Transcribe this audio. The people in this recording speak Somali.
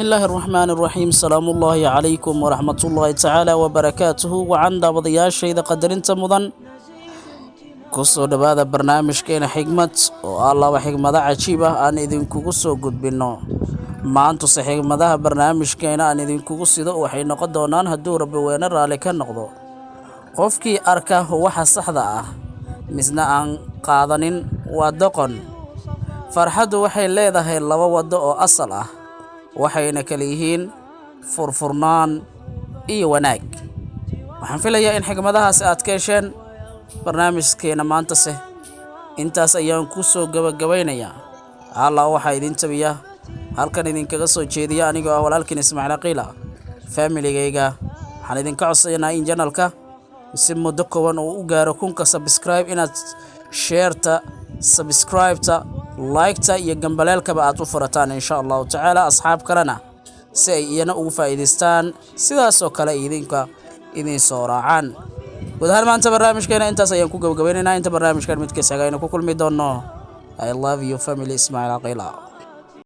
الله الرحمن الرحيم سلام الله عليكم ورحمة الله تعالى وبركاته وعن دابضياش إذا قدرنت مضن كسو دبادة برنامج كينا حكمة والله وحكمة عجيبة أن إذن كوكسو قد بنو ما أنتو حكمة برنامج كينا أن إذن كوكسو دو وحين قدونان هدو ربي وين رالك النقضو قفكي أركا هو حصحضة مثل أن قادنين ودقن farxadu waxay leedahay laba wado oo asal ah waxayna kala yihiin furfurnaan iyo wanaag waxaan filayaa in xigmadahaas aad ka hesheen barnaamijkeena maanta intaas ayaan ku soo gabagabaynayaa Allah waxa idin tabiya halkan idin kaga soo jeediya anigoo ah walaalkiin Ismaaciil Aqila family-gayga waxaan idin ka codsanayaa in channelka si muddo kooban uu u gaaro kunka subscribe inaad share-ta subscribe-ta like-ta iyo gambaleelkaba aad u furataan insha Allah ta'ala asxaab kalena si ay iyana ugu faa'iideystaan sidaas oo kale idin soo raacaan gudaha maanta barnaamijkeena intaas ayaan ku gabagabaynaynaa inta barnaamijkan mid ka sagayna ku kulmi doono I love you family Ismaaciil Aqila